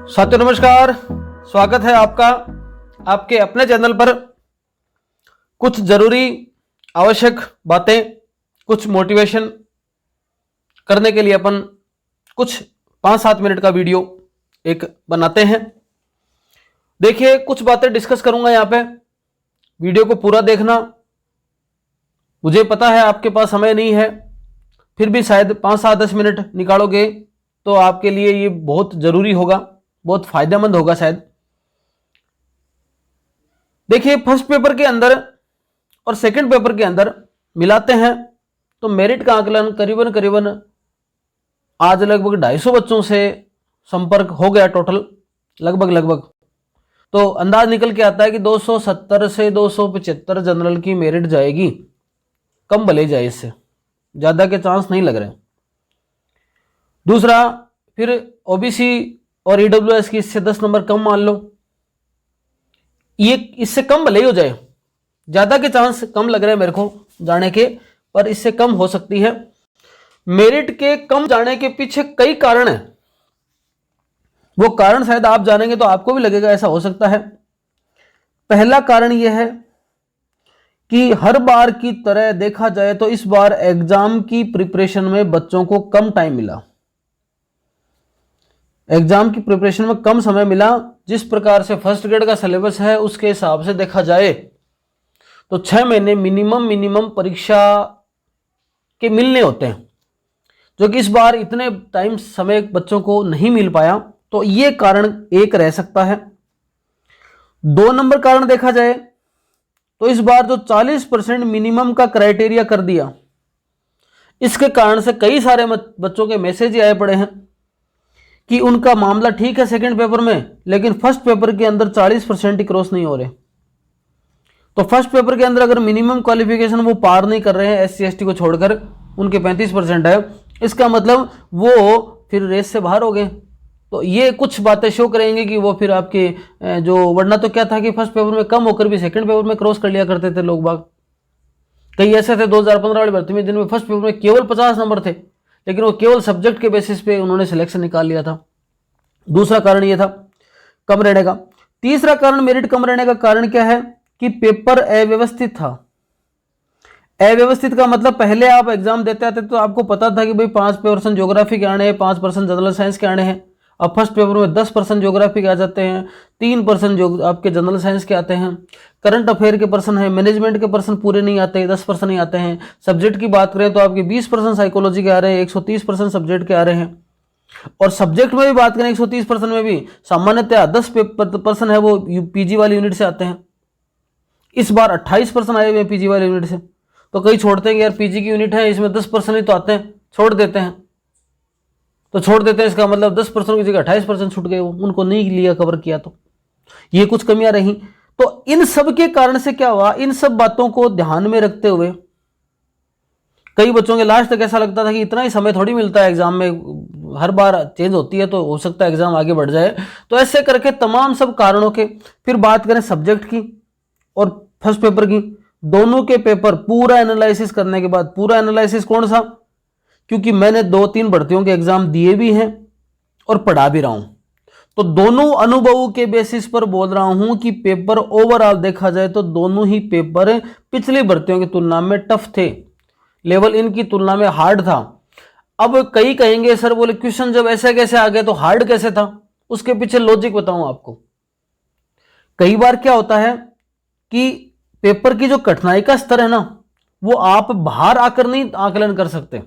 साथियों नमस्कार, स्वागत है आपका आपके अपने चैनल पर। कुछ जरूरी आवश्यक बातें, कुछ मोटिवेशन करने के लिए अपन कुछ 5-7 मिनट का वीडियो एक बनाते हैं। देखिए, कुछ बातें डिस्कस करूंगा यहाँ पे, वीडियो को पूरा देखना। मुझे पता है आपके पास समय नहीं है, फिर भी शायद 5-7-10 मिनट निकालोगे तो आपके लिए ये बहुत जरूरी होगा, बहुत फायदेमंद होगा शायद। देखिए, फर्स्ट पेपर के अंदर और सेकंड पेपर के अंदर मिलाते हैं तो मेरिट का आकलन करीबन आज लगभग 250 बच्चों से संपर्क हो गया टोटल, लगभग। तो अंदाज निकल के आता है कि 270 से 275 जनरल की मेरिट जाएगी, कम भले जाए, इससे ज्यादा के चांस नहीं लग रहे। दूसरा, फिर ओबीसी और ईडब्ल्यूएस की इससे 10 नंबर कम मान लो, ये इससे कम भले ही हो जाए, ज्यादा के चांस कम लग रहे हैं मेरे को जाने के, पर इससे कम हो सकती है। मेरिट के कम जाने के पीछे कई कारण हैं, वो कारण शायद आप जानेंगे तो आपको भी लगेगा ऐसा हो सकता है। पहला कारण यह है कि हर बार की तरह देखा जाए तो इस बार एग्जाम की प्रिपरेशन में बच्चों को कम टाइम मिला, एग्जाम की प्रिपरेशन में कम समय मिला। जिस प्रकार से फर्स्ट ग्रेड का सिलेबस है उसके हिसाब से देखा जाए तो 6 महीने मिनिमम परीक्षा के मिलने होते हैं, जो कि इस बार इतने टाइम समय बच्चों को नहीं मिल पाया, तो यह कारण एक रह सकता है। 2 नंबर कारण देखा जाए तो इस बार जो 40% मिनिमम का क्राइटेरिया कर दिया, इसके कारण से कई सारे बच्चों के मैसेज आए पड़े हैं कि उनका मामला ठीक है सेकंड पेपर में, लेकिन फर्स्ट पेपर के अंदर 40% ही क्रॉस नहीं हो रहे। तो फर्स्ट पेपर के अंदर अगर मिनिमम क्वालिफिकेशन वो पार नहीं कर रहे हैं, SC ST को छोड़कर उनके 35% है, इसका मतलब वो फिर रेस से बाहर हो गए। तो ये कुछ बातें शो करेंगे कि वो फिर आपके जो, वरना तो क्या था कि फर्स्ट पेपर में कम होकर भी सेकंड पेपर में क्रॉस कर लिया करते थे लोग बाग। कई ऐसे थे 2015 वाली भर्ती में जिनमें फर्स्ट पेपर में केवल 50 नंबर थे, लेकिन वो केवल सब्जेक्ट के बेसिस पे उन्होंने सिलेक्शन निकाल लिया था। दूसरा कारण ये था कम रहने का। तीसरा कारण मेरिट कम रहने का कारण क्या है कि पेपर अव्यवस्थित था। अव्यवस्थित का मतलब, पहले आप एग्जाम देते आते तो आपको पता था कि भाई 5% ज्योग्राफी के आने हैं, 5% जनरल साइंस के आने हैं। अब फर्स्ट पेपर में 10% ज्योग्राफी के आ जाते हैं, 3% जो आपके जनरल साइंस के आते हैं, करंट अफेयर के पर्सन है, मैनेजमेंट के पर्सन पूरे नहीं आते, 10% नहीं आते हैं। सब्जेक्ट की बात करें तो आपके 20% साइकोलॉजी के आ रहे हैं, 130% सब्जेक्ट के आ रहे हैं। और सब्जेक्ट में भी बात करें 130% में भी सामान्यतः 10% है वो पीजी वाली यूनिट से आते हैं। इस बार 28% आए हुए हैं पीजी वाली यूनिट से। तो कई छोड़ते हैं कि यार पीजी की यूनिट है, इसमें 10% ही तो आते हैं, छोड़ देते हैं। तो छोड़ देते हैं, इसका मतलब 10% की जगह 28% छूट गए, वो उनको नहीं लिया, कवर किया। तो ये कुछ कमियां रही। तो इन सब के कारण से क्या हुआ, इन सब बातों को ध्यान में रखते हुए कई बच्चों के लास्ट तक ऐसा लगता था कि इतना ही समय थोड़ी मिलता है एग्जाम में, हर बार चेंज होती है तो हो सकता है एग्जाम आगे बढ़ जाए। तो ऐसे करके तमाम सब कारणों के, फिर बात करें सब्जेक्ट की और फर्स्ट पेपर की, दोनों के पेपर पूरा एनालिसिस करने के बाद, पूरा एनालिसिस कौन सा, क्योंकि मैंने 2-3 भर्तियों के एग्जाम दिए भी हैं और पढ़ा भी रहा हूं, तो दोनों अनुभवों के बेसिस पर बोल रहा हूं कि पेपर ओवरऑल देखा जाए तो दोनों ही पेपर पिछली भर्तियों की तुलना में टफ थे, लेवल इनकी तुलना में हार्ड था। अब कई कहेंगे सर बोले क्वेश्चन जब ऐसे कैसे आ गए तो हार्ड कैसे था, उसके पीछे लॉजिक बताऊं आपको। कई बार क्या होता है कि पेपर की जो कठिनाई का स्तर है ना, वो आप बाहर आकर नहीं आकलन कर सकते।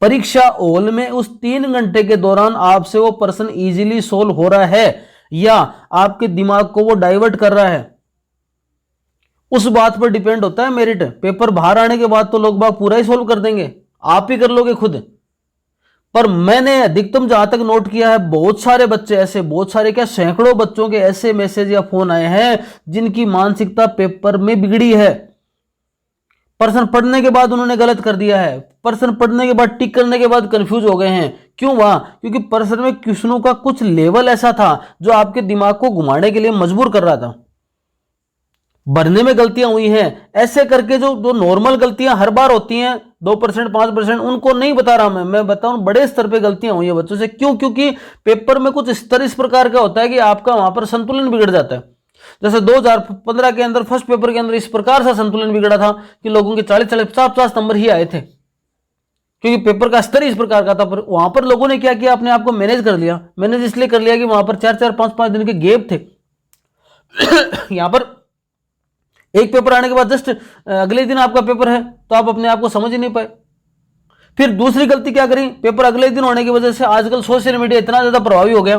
परीक्षा हॉल में उस 3 घंटे के दौरान आपसे वो प्रश्न इजीली सोल्व हो रहा है या आपके दिमाग को वो डाइवर्ट कर रहा है, उस बात पर डिपेंड होता है मेरिट। पेपर बाहर आने के बाद तो लोग बाग पूरा ही सोल्व कर देंगे, आप ही कर लोगे खुद। पर मैंने अधिकतम जहां तक नोट किया है, बहुत सारे बच्चे ऐसे, बहुत सारे क्या सैकड़ों बच्चों के ऐसे मैसेज या फोन आए हैं जिनकी मानसिकता पेपर में बिगड़ी है। प्रश्न पढ़ने के बाद उन्होंने गलत कर दिया है, प्रश्न पढ़ने के बाद टिक करने के बाद कंफ्यूज हो गए हैं। क्यों हुआ? क्योंकि प्रश्न में क्वेश्चनों का कुछ लेवल ऐसा था जो आपके दिमाग को घुमाने के लिए मजबूर कर रहा था। भरने में गलतियां हुई हैं, ऐसे करके जो नॉर्मल गलतियां हर बार होती हैं 2%, 5%, उनको नहीं बता रहा मैं बताऊं बड़े स्तर पे गलतियां हुई है बच्चों से। क्यों? क्योंकि पेपर में कुछ स्तर इस प्रकार का होता है कि आपका वहां पर संतुलन बिगड़ जाता है। जैसे 2015 के अंदर फर्स्ट पेपर के अंदर इस प्रकार से संतुलन बिगड़ा था कि लोगों के 40-40, 50-50 नंबर ही आए थे, क्योंकि पेपर का स्तर इस प्रकार का था। पर वहां पर लोगों ने क्या किया, अपने आप को मैनेज कर लिया। मैनेज इसलिए कर लिया कि वहां पर 4-4, 5-5 दिन के गैप थे। यहां पर एक पेपर आने के बाद जस्ट अगले दिन आपका पेपर है, तो आप अपने आप को समझ ही नहीं पाए। फिर दूसरी गलती क्या करी, पेपर अगले दिन होने की वजह से आजकल सोशल मीडिया इतना ज्यादा प्रभावी हो गया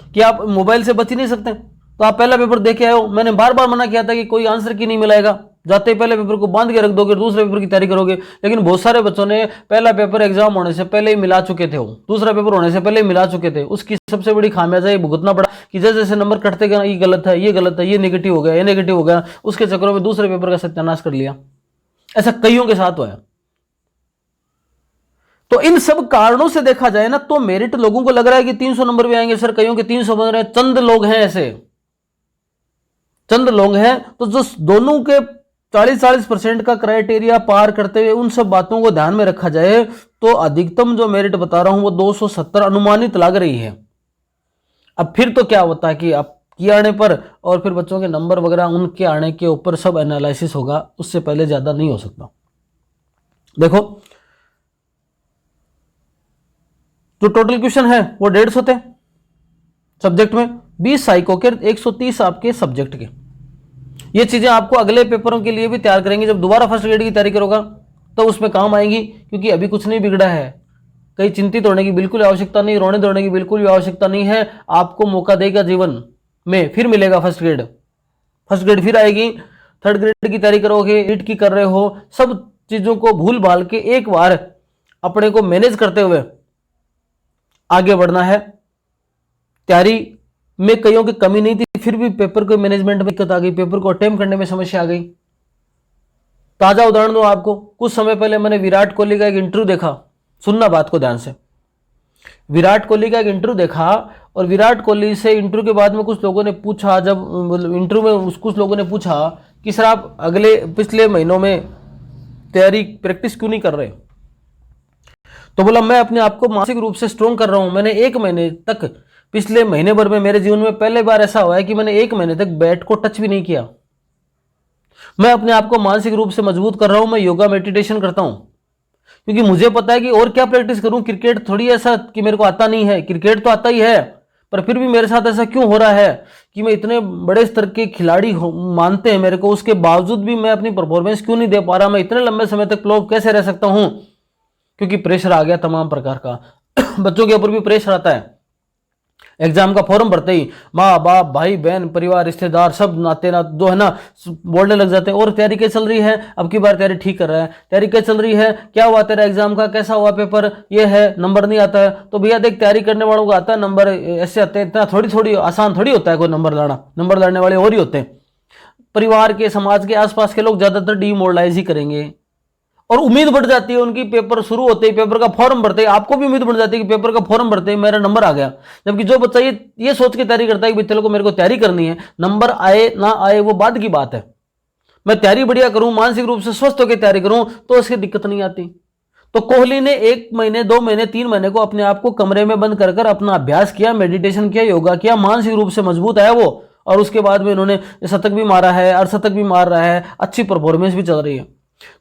कि आप मोबाइल से बच ही नहीं सकते। तो आप पहला पेपर देख के आए हो, मैंने बार बार मना किया था कि कोई आंसर की नहीं मिलाएगा, जाते ही पहले पेपर को बांध के रख दोगे, दूसरे पेपर की तैयारी करोगे। लेकिन बहुत सारे बच्चों ने पहला पेपर एग्जाम होने से पहले ही मिला चुके थे, दूसरा पेपर होने से पहले ही मिला चुके थे। उसकी सबसे बड़ी खामियाजा ये भुगतना पड़ा कि जैसे जैसे नंबर कटते गए, ये गलत है, ये गलत है, ये नेगेटिव हो गया, ये नेगेटिव हो गया, उसके चक्करों में दूसरे पेपर का सत्यानाश कर लिया। ऐसा कईयों के साथ हुआ है। तो इन सब कारणों से देखा जाए ना, तो मेरिट लोगों को लग रहा है कि 300 नंबर भी आएंगे सर, कईयों के 300 बन रहे हैं। चंद लोग हैं ऐसे, चंद लोग हैं। तो जो दोनों के 40-40% का क्राइटेरिया पार करते हुए उन सब बातों को ध्यान में रखा जाए, तो अधिकतम जो मेरिट बता रहा हूं वो 270 अनुमानित लग रही है। अब फिर तो क्या होता है कि अब की आने पर और फिर बच्चों के नंबर वगैरह उनके आने के ऊपर सब एनालिसिस होगा, उससे पहले ज्यादा नहीं हो सकता। देखो जो टोटल क्वेश्चन है वो 150 थे सब्जेक्ट में, 20 साइको के, 130 आपके सब्जेक्ट के। ये चीजें आपको अगले पेपरों के लिए भी तैयार करेंगे। जब दोबारा फर्स्ट ग्रेड की तैयारी करोगा तो उसमें काम आएंगी, क्योंकि अभी कुछ नहीं बिगड़ा है। कहीं चिंतित होने की बिल्कुल आवश्यकता नहीं, रोने धोने की बिल्कुल भी आवश्यकता नहीं है। आपको मौका देगा जीवन में, फिर मिलेगा फर्स्ट ग्रेड फिर आएगी। थर्ड ग्रेड की तैयारी करोगे, रीट की कर रहे हो, सब चीजों को भूल भाल के एक बार अपने को मैनेज करते हुए आगे बढ़ना है। तैयारी में कईयों की कमी नहीं थी, फिर भी पेपर को मैनेजमेंट में दिक्कत आ गई, पेपर को अटेम्प्ट करने में समस्या आ गई। ताजा उदाहरण दूं आपको, कुछ समय पहले मैंने विराट कोहली का एक इंटरव्यू देखा, सुनना बात को ध्यान से। विराट कोहली का एक इंटरव्यू देखा, और विराट कोहली से इंटरव्यू के बाद में कुछ लोगों ने पूछा, जब इंटरव्यू में कुछ लोगों ने पूछा कि सर आप पिछले महीनों में तैयारी प्रैक्टिस क्यों नहीं कर रहे? तो बोला मैं अपने आप को मानसिक रूप से स्ट्रोंग कर रहा हूं। मैंने 1 महीने तक, पिछले महीने भर में मेरे जीवन में पहले बार ऐसा हुआ है कि मैंने 1 महीने तक बैट को टच भी नहीं किया। मैं अपने आप को मानसिक रूप से मजबूत कर रहा हूं। मैं योगा मेडिटेशन करता हूं, क्योंकि मुझे पता है कि और क्या प्रैक्टिस करूं। क्रिकेट थोड़ी ऐसा कि मेरे को आता नहीं है, क्रिकेट तो आता ही है, पर फिर भी मेरे साथ ऐसा क्यों हो रहा है कि मैं इतने बड़े स्तर के खिलाड़ी मानते हैं मेरे को, उसके बावजूद भी मैं अपनी परफॉर्मेंस क्यों नहीं दे पा रहा? मैं इतने लंबे समय तक प्ले ऑफ कैसे रह सकता हूं? क्योंकि प्रेशर आ गया तमाम प्रकार का। बच्चों के ऊपर भी प्रेशर आता है। एग्जाम का फॉर्म भरते ही माँ बाप, भाई बहन, परिवार, रिश्तेदार सब नाते ना जो है ना बोलने लग जाते हैं, और तैयारी कैसे चल रही है? अब की बार तैयारी ठीक कर रहा है, तैयारी कैसे चल रही है, क्या हुआ तेरा एग्जाम का, कैसा हुआ पेपर, ये है, नंबर नहीं आता है। तो भैया देख, तैयारी करने वालों को आता है नंबर, ऐसे आते हैं, इतना थोड़ी आसान थोड़ी होता है कोई नंबर लाना। नंबर लाने वाले और ही होते हैं। परिवार के, समाज के आसपास के लोग ज्यादातर डीमोरलाइज ही करेंगे, और उम्मीद बढ़ जाती है उनकी। पेपर शुरू होते ही, पेपर का फॉर्म भरते ही आपको भी उम्मीद बढ़ जाती है कि पेपर का फॉर्म भरते ही मेरा नंबर आ गया। जबकि जो बच्चा ये सोच के तैयारी करता है कि चलो मेरे को तैयारी करनी है, नंबर आए ना आए वो बाद की बात है, मैं तैयारी बढ़िया करूं, मानसिक रूप से स्वस्थ होकर तैयारी करूं, तो उसकी दिक्कत नहीं आती। तो कोहली ने 1 महीने, 2 महीने, 3 महीने को अपने आप को कमरे में बंद कर अपना अभ्यास किया, मेडिटेशन किया, योगा किया, मानसिक रूप से मजबूत आया वो, और उसके बाद में इन्होंने शतक भी मारा है, अर्धशतक भी मार रहा है, अच्छी परफॉर्मेंस भी चल रही है।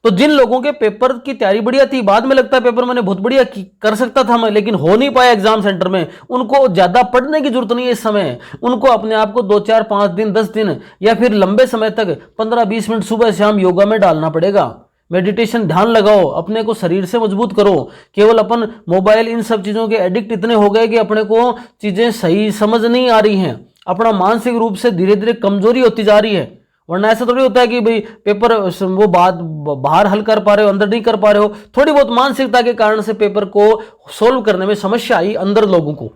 तो जिन लोगों के पेपर की तैयारी बढ़िया थी, बाद में लगता है पेपर मैंने बहुत बढ़िया कर सकता था मैं, लेकिन हो नहीं पाया एग्जाम सेंटर में, उनको ज्यादा पढ़ने की जरूरत नहीं है इस समय। उनको अपने आप को 2, 4, 5 दिन, 10 दिन या फिर लंबे समय तक 15-20 मिनट सुबह शाम योगा में डालना पड़ेगा। मेडिटेशन, ध्यान लगाओ, अपने को शरीर से मजबूत करो। केवल अपन मोबाइल, इन सब चीजों के एडिक्ट इतने हो गए कि अपने को चीजें सही समझ नहीं आ रही हैं। अपना मानसिक रूप से धीरे धीरे कमजोरी होती जा रही है। वरना ऐसा थोड़ी होता है कि भाई पेपर वो बात बाहर हल कर पा रहे हो, अंदर नहीं कर पा रहे हो। थोड़ी बहुत मानसिकता के कारण से पेपर को सोल्व करने में समस्या आई अंदर लोगों को,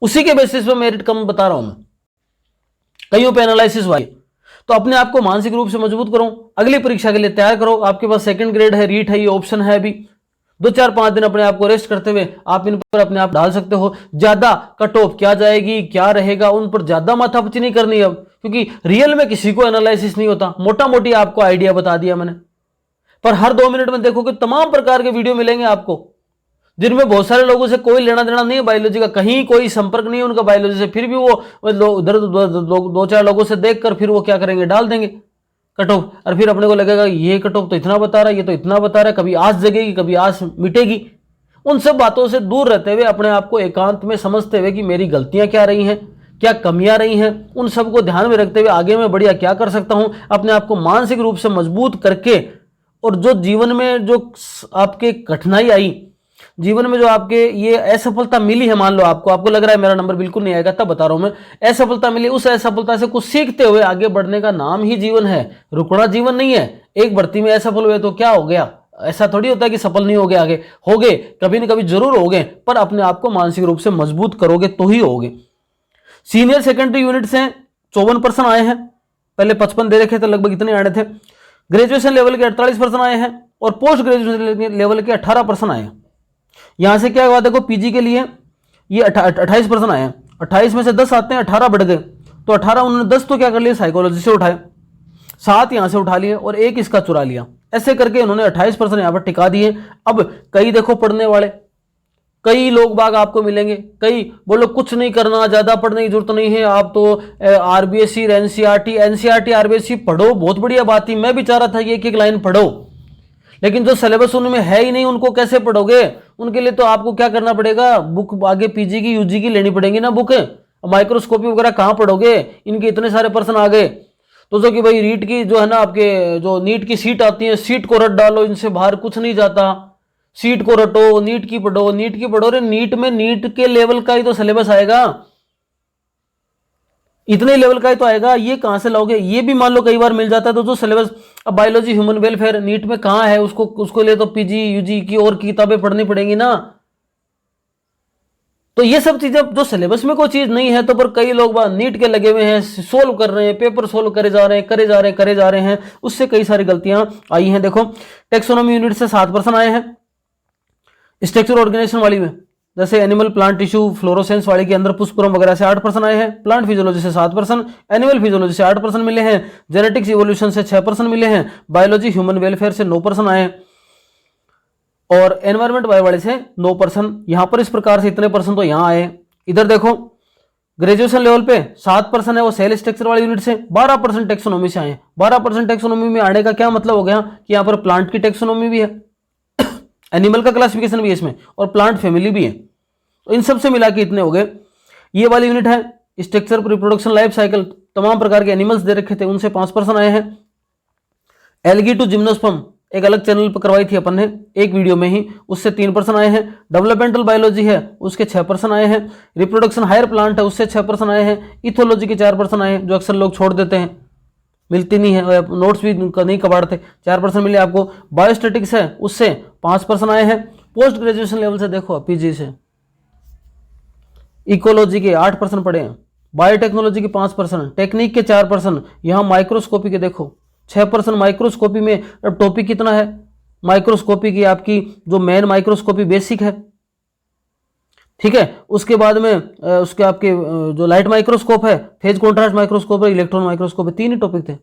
उसी के बेसिस पे मेरिट कम बता रहा हूं मैं। कईयों पे एनालिसिस हुआ। तो अपने आप को मानसिक रूप से मजबूत करो, अगली परीक्षा के लिए तैयार करो। आपके पास 2nd ग्रेड है, रीट है, ये ऑप्शन है। अभी 2, 4, 5 दिन अपने आप को रेस्ट करते हुए आप इन पर अपने आप डाल सकते हो। ज्यादा कट ऑफ क्या जाएगी, क्या रहेगा, उन पर ज्यादा माथापच्ची नहीं करनी अब, क्योंकि रियल में किसी को एनालिसिस नहीं होता। मोटा मोटी आपको आइडिया बता दिया मैंने। पर हर 2 मिनट में देखो कि तमाम प्रकार के वीडियो मिलेंगे आपको, जिनमें बहुत सारे लोगों से कोई लेना देना नहीं है बायोलॉजी का, कहीं कोई संपर्क नहीं है उनका बायोलॉजी से, फिर भी वो उधर 2-4 लोगों से देखकर फिर वो क्या करेंगे, डाल देंगे कट ऑफ, और फिर अपने को लगेगा ये कट ऑफ तो इतना बता रहा है, ये तो इतना बता रहा है, कभी आस जगेगी कभी आस मिटेगी। उन सब बातों से दूर रहते हुए अपने आप को एकांत में समझते हुए कि मेरी गलतियां क्या रही हैं, क्या कमियां रही हैं, उन सबको ध्यान में रखते हुए आगे मैं बढ़िया क्या कर सकता हूं, अपने आप को मानसिक रूप से मजबूत करके, और जो जीवन में जो आपके कठिनाई आई, जीवन में जो आपके ये असफलता मिली है, मान लो आपको लग रहा है मेरा नंबर बिल्कुल नहीं आएगा, तब बता रहा हूं मैं, असफलता मिली, उस असफलता से कुछ सीखते हुए आगे बढ़ने का नाम ही जीवन है। रुकना जीवन नहीं है। एक भर्ती में असफल हुए तो क्या हो गया, ऐसा थोड़ी होता है कि सफल नहीं हो गए, आगे हो गए, कभी न कभी जरूर हो गए, पर अपने आप को मानसिक रूप से मजबूत करोगे तो ही होगे। सीनियर सेकेंडरी यूनिट से 54% आए हैं, पहले 55 दे रखे थे, लगभग इतने आए थे। ग्रेजुएशन लेवल के 48% आए हैं और पोस्ट ग्रेजुएशन लेवल के 18% आए हैं। यहां से क्या हुआ देखो, पीजी के लिए ये 28% आए हैं, 28 में से 10 आते हैं, 18 बढ़ गए, तो 18 उन्होंने 10 तो क्या कर लिया, साइकोलॉजी से उठाए, 7 यहां से उठा लिए और 1 इसका चुरा लिया, ऐसे करके इन्होंने 28% यहां पर टिका दिए। अब कई देखो पढ़ने वाले, कई लोग बाग आपको मिलेंगे, कई बोलो कुछ नहीं करना, ज्यादा पढ़ने की जरूरत नहीं है, आप तो आरबीएससी एनसीईआरटी आरबीएससी पढ़ो, बहुत बढ़िया बात थी, मैं भी चाह रहा था कि एक एक लाइन पढ़ो, लेकिन जो सिलेबस उनमें है ही नहीं, उनको कैसे पढ़ोगे? उनके लिए तो आपको क्या करना पड़ेगा, बुक आगे पीजी की यूजी की लेनी पड़ेगी ना बुक, माइक्रोस्कोपी वगैरह कहां पढ़ोगे, इनके इतने सारे पर्सन आ गए। तो जो कि भाई रीट की जो है ना, आपके जो नीट की सीट आती है, सीट को रट डालो, इनसे बाहर कुछ नहीं जाता, सीट को रटो, नीट की पढ़ो, नीट की पढ़ो। रे नीट में नीट के लेवल का ही तो सिलेबस आएगा, इतने लेवल का ही तो आएगा, ये कहां से लाओगे? ये भी मान लो कई बार मिल जाता है, तो जो सिलेबस अब बायोलॉजी ह्यूमन वेलफेयर नीट में कहां है, उसको लिए तो पीजी यूजी की और किताबें पढ़नी पड़ेंगी ना। तो ये सब चीजें जो सिलेबस में कोई चीज नहीं है, तो पर कई लोग नीट के लगे हुए हैं, सोल्व कर रहे हैं, पेपर सोल्व करे जा रहे हैं, उससे कई सारी गलतियां आई हैं। देखो टेक्सोनॉमी यूनिट से 7% आए हैं, स्ट्रक्चर ऑर्गेनाइजेशन वाली में जैसे एनिमल प्लांट टिश्यू फ्लोरोसेंस वाले के अंदर पुष्पक्रम वगैरह से 8% आए हैं, प्लांट फिजियोलॉजी से 7%, एनिमल फिजियोलॉजी से 8% मिले हैं, जेनेटिक्स इवोल्यूशन से 6% मिले हैं, बायोलॉजी ह्यूमन वेलफेयर से 9% आए हैं और एनवायरमेंट बायो वाले से 9%। यहां पर इस प्रकार से इतने परसेंट तो यहां आए। इधर देखो ग्रेजुएशन लेवल पे 7% है वो सेल स्ट्रक्चर वाली यूनिट से, 12% टेक्सोनॉमी से आए। 12% टेक्सोनॉमी में आने का क्या मतलब हो गया कि यहां पर प्लांट की टेक्सोनॉमी भी है, एनिमल का क्लासिफिकेशन भी है इसमें, और प्लांट फैमिली भी है, तो इन सब से मिला के इतने हो गए। ये वाली यूनिट है स्ट्रक्चर रिप्रोडक्शन लाइफ साइकिल, तमाम प्रकार के एनिमल्स दे रखे थे, उनसे 5% आए हैं। एल्गी टू जिम्नोस्पर्म एक अलग चैनल पर करवाई थी अपन ने एक वीडियो में ही, उससे 3% आए हैं। डेवलपमेंटल बायोलॉजी है उसके 6% आए हैं। रिप्रोडक्शन हायर प्लांट है उससे 6% आए हैं। इथोलॉजी के 4% आए हैं, जो अक्सर लोग छोड़ देते हैं, मिलती नहीं है, नोट्स भी नहीं कबाड़ते, 4% मिले आपको। बायोस्टेटिक्स है उससे 5% आए हैं। पोस्ट ग्रेजुएशन लेवल से देखो पीजी से इकोलॉजी के 8% पड़े हैं, बायोटेक्नोलॉजी के 5%, टेक्निक के 4%, यहाँ माइक्रोस्कोपी के देखो 6%। माइक्रोस्कोपी में अब टॉपिक कितना है, माइक्रोस्कोपी की आपकी जो मेन माइक्रोस्कोपी बेसिक है, ठीक है, उसके बाद में उसके आपके जो लाइट माइक्रोस्कोप है, फेज कॉन्ट्रास्ट माइक्रोस्कोप है, इलेक्ट्रॉन माइक्रोस्कोप है, 3 ही टॉपिक थे।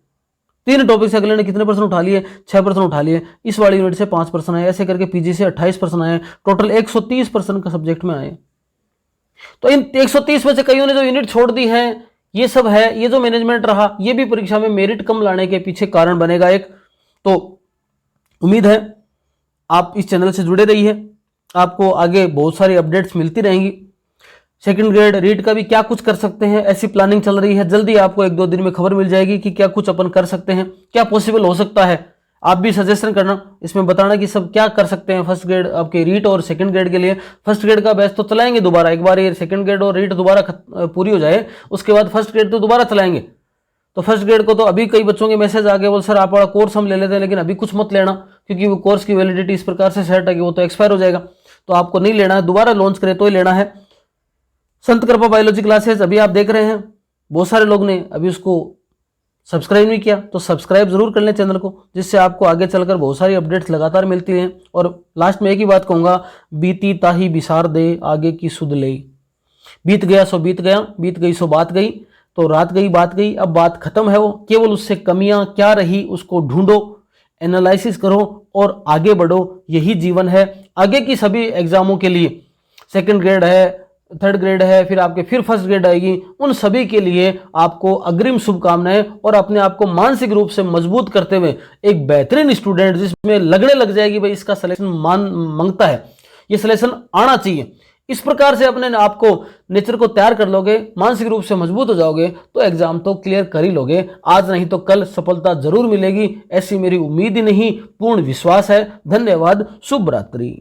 3 टॉपिक से अगले ने कितने परसेंट उठा लिए, 6% उठा लिए। इस वाली यूनिट से 5% आए, ऐसे करके पीजी से 28% आए, टोटल 130% का सब्जेक्ट में आए। तो इन 130 में से कईयों ने जो यूनिट छोड़ दी है, ये सब है, ये जो मैनेजमेंट रहा, ये भी परीक्षा में मेरिट कम लाने के पीछे कारण बनेगा एक। तो उम्मीद है आप इस चैनल से जुड़े रहिए, आपको आगे बहुत सारी अपडेट्स मिलती रहेंगी। सेकंड ग्रेड रीट का भी क्या कुछ कर सकते हैं, ऐसी प्लानिंग चल रही है, जल्दी आपको 1-2 दिन में खबर मिल जाएगी कि क्या कुछ अपन कर सकते हैं, क्या पॉसिबल हो सकता है। आप भी सजेशन करना, इसमें बताना कि सब क्या कर सकते हैं फर्स्ट ग्रेड आपके रीट और सेकंड ग्रेड के लिए। फर्स्ट ग्रेड का बैच तो चलाएंगे दोबारा, एक बार ये सेकंड ग्रेड और रीट दोबारा पूरी हो जाए, उसके बाद फर्स्ट ग्रेड तो दोबारा चलाएंगे। तो फर्स्ट ग्रेड को तो अभी कई बच्चों के मैसेज आ गए, बोल सर आप वाला कोर्स हम ले लेते हैं, लेकिन अभी कुछ मत लेना, क्योंकि वो कोर्स की वैलिडिटी इस प्रकार से सेट है कि वो तो एक्सपायर हो जाएगा, तो आपको नहीं लेना है, दोबारा लॉन्च करें तो ही लेना है। संत कृपा बायोलॉजी क्लासेस अभी आप देख रहे हैं, बहुत सारे लोग ने अभी उसको सब्सक्राइब नहीं किया, तो सब्सक्राइब जरूर कर लें चैनल को, जिससे आपको आगे चलकर बहुत सारी अपडेट्स लगातार मिलती हैं। और लास्ट में एक ही बात कहूँगा, बीती ताही बिसार दे आगे की सुध ले। बीत गया सो बीत गया, बीत गई सो बात गई, तो रात गई बात गई, अब बात खत्म है वो, केवल उससे कमियां क्या रही उसको ढूंढो, एनालिसिस करो और आगे बढ़ो। यही जीवन है। आगे की सभी एग्जामों के लिए, सेकंड ग्रेड है, थर्ड ग्रेड है, फिर आपके फिर फर्स्ट ग्रेड आएगी, उन सभी के लिए आपको अग्रिम शुभकामनाएं और अपने आप को मानसिक रूप से मजबूत करते हुए एक बेहतरीन स्टूडेंट जिसमें लगने लग जाएगी भाई इसका सिलेक्शन मांगता है, ये सिलेक्शन आना चाहिए, इस प्रकार से अपने आप को नेचर को तैयार कर लोगे, मानसिक रूप से मजबूत हो जाओगे तो एग्जाम तो क्लियर कर ही लोगे। आज नहीं तो कल सफलता जरूर मिलेगी, ऐसी मेरी उम्मीद ही नहीं पूर्ण विश्वास है। धन्यवाद। शुभ रात्रि।